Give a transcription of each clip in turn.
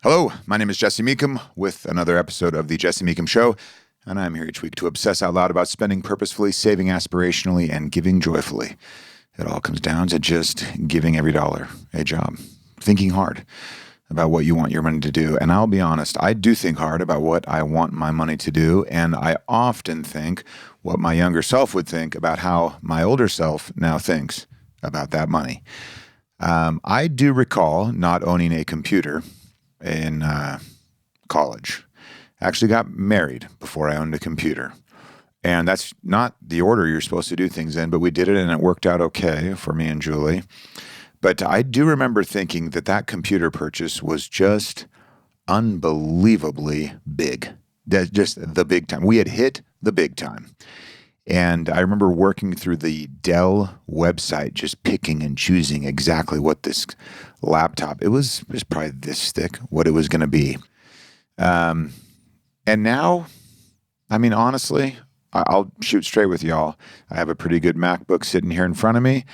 Hello, my name is Jesse Meekum with another episode of The Jesse Meekum Show, and I'm here each week to obsess out loud about spending purposefully, saving aspirationally, and giving joyfully. It all comes down to just giving every dollar a job, thinking hard about what you want your money to do. And I'll be honest, I do think hard about what I want my money to do, and I often think what my younger self would think about how my older self now thinks about that money. I do recall not owning a computer in college. I actually got married before I owned a computer. And that's not the order you're supposed to do things in, but we did it and it worked out okay for me and Julie. But I do remember thinking that computer purchase was just unbelievably big. That's just the big time. We had hit the big time. And I remember working through the Dell website, just picking and choosing exactly what this laptop, it was probably this thick, what it was going to be. And now, I mean, honestly, I'll shoot straight with y'all. I have a pretty good MacBook sitting here in front of me.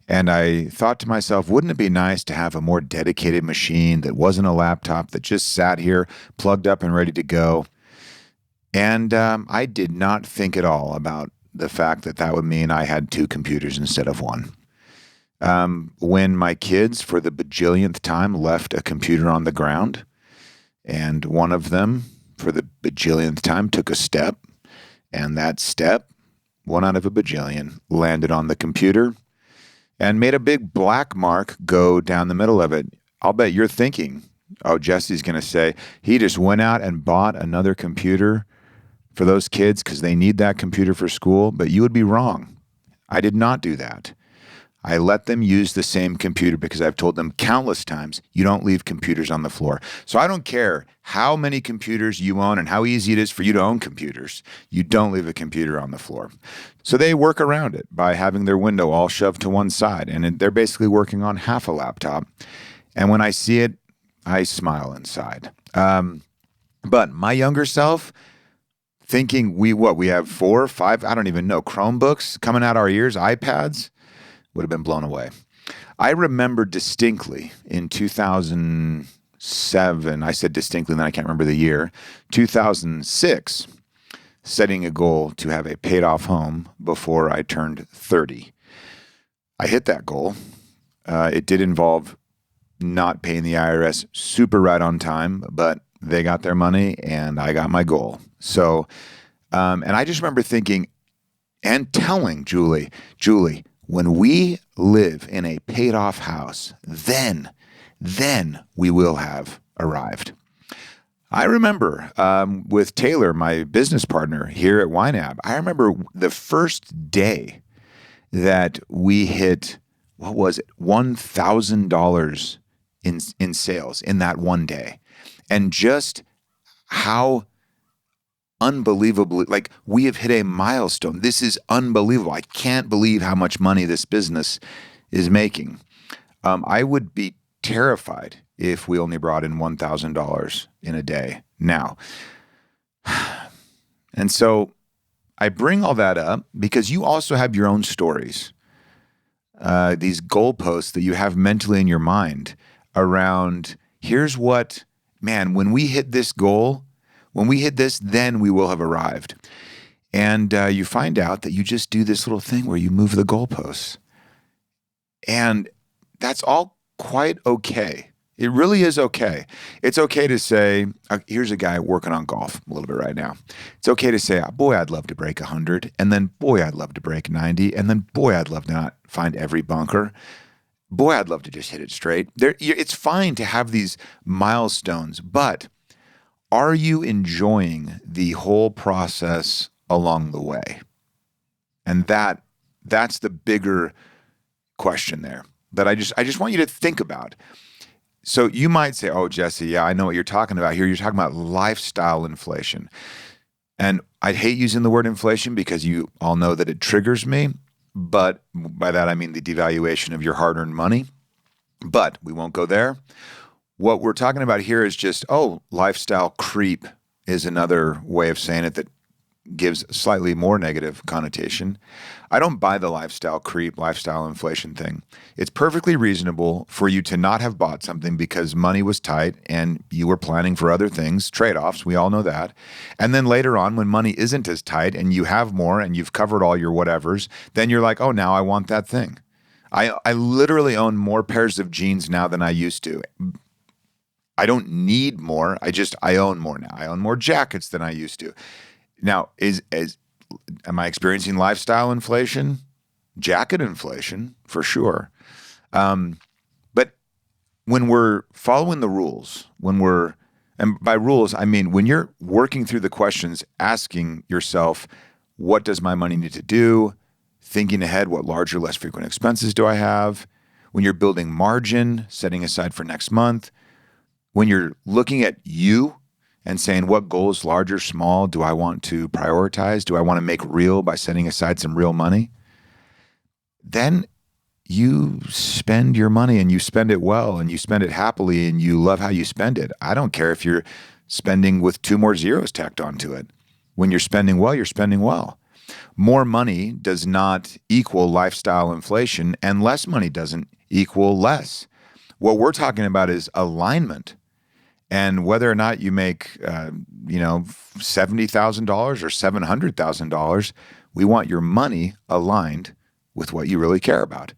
And I thought to myself, wouldn't it be nice to have a more dedicated machine that wasn't a laptop, that just sat here, plugged up and ready to go? And I did not think at all about the fact that would mean I had two computers instead of one. When my kids, for the bajillionth time, left a computer on the ground, and one of them, for the bajillionth time, took a step, and that step, one out of a bajillion, landed on the computer and made a big black mark go down the middle of it. I'll bet you're thinking, oh, Jesse's going to say he just went out and bought another computer for those kids because they need that computer for school, but you would be wrong. I did not do that. I let them use the same computer because I've told them countless times, you don't leave computers on the floor. So I don't care how many computers you own and how easy it is for you to own computers. You don't leave a computer on the floor. So they work around it by having their window all shoved to one side, and they're basically working on half a laptop. And when I see it, I smile inside. But my younger self, thinking we have 4 or 5, I don't even know, Chromebooks coming out our ears, iPads, would have been blown away. I remember distinctly in 2007, I said distinctly, and then I can't remember the year, 2006, setting a goal to have a paid-off home before I turned 30. I hit that goal. It did involve not paying the IRS super right on time, but they got their money and I got my goal. So, and I just remember thinking and telling Julie, when we live in a paid off house, then we will have arrived. I remember with Taylor, my business partner here at YNAB, I remember the first day that we hit, what was it, $1,000 in sales in that one day. And just how unbelievably, like, we have hit a milestone. This is unbelievable. I can't believe how much money this business is making. I would be terrified if we only brought in $1,000 in a day now. And so I bring all that up because you also have your own stories, these goalposts that you have mentally in your mind around, here's what, man, when we hit this goal, when we hit this, then we will have arrived. And you find out that you just do this little thing where you move the goalposts. And that's all quite okay. It really is okay. It's okay to say, here's a guy working on golf a little bit right now. It's okay to say, boy, I'd love to break 100. And then, boy, I'd love to break 90. And then, boy, I'd love to not find every bunker. Boy, I'd love to just hit it straight. It's fine to have these milestones, but are you enjoying the whole process along the way? And that's the bigger question there that I just want you to think about. So you might say, oh, Jesse, yeah, I know what you're talking about here. You're talking about lifestyle inflation. And I hate using the word inflation because you all know that it triggers me. But by that, I mean the devaluation of your hard-earned money. But we won't go there. What we're talking about here is just, lifestyle creep is another way of saying it that gives slightly more negative connotation. I don't buy the lifestyle creep, lifestyle inflation thing. It's perfectly reasonable for you to not have bought something because money was tight and you were planning for other things, trade-offs, we all know that. And then later on, when money isn't as tight and you have more and you've covered all your whatevers, then you're like, oh, now I want that thing. I literally own more pairs of jeans now than I used to. I don't need more. I own more now. I own more jackets than I used to. Now, am I experiencing lifestyle inflation? Jacket inflation, for sure. But when we're following the rules, and by rules, I mean when you're working through the questions, asking yourself, what does my money need to do? Thinking ahead, what larger, less frequent expenses do I have? When you're building margin, setting aside for next month. When you're looking at you and saying, what goals, large or small, do I want to prioritize? Do I want to make real by setting aside some real money? Then you spend your money and you spend it well and you spend it happily and you love how you spend it. I don't care if you're spending with 2 more zeros tacked onto it. When you're spending well, you're spending well. More money does not equal lifestyle inflation, and less money doesn't equal less. What we're talking about is alignment. And whether or not you make, $70,000 or $700,000, we want your money aligned with what you really care about.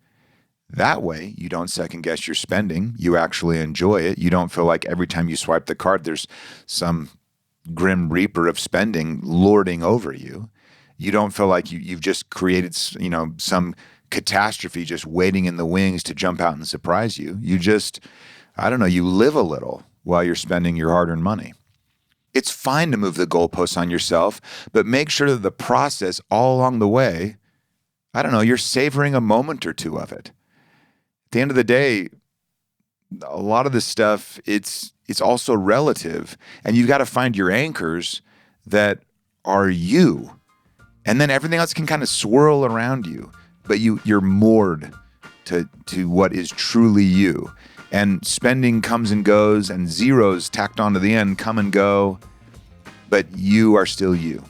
That way, you don't second guess your spending. You actually enjoy it. You don't feel like every time you swipe the card, there's some grim reaper of spending lording over you. You don't feel like you've just created, some catastrophe just waiting in the wings to jump out and surprise you. You just, you live a little while you're spending your hard-earned money. It's fine to move the goalposts on yourself, but make sure that the process all along the way, you're savoring a moment or two of it. At the end of the day, a lot of this stuff, it's also relative, and you've got to find your anchors that are you. And then everything else can kind of swirl around you, but you're moored to what is truly you. And spending comes and goes, and zeros tacked onto the end come and go, but you are still you.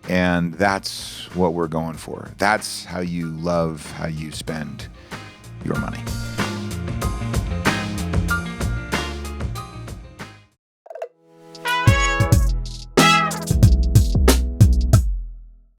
And that's what we're going for. That's how you love how you spend your money.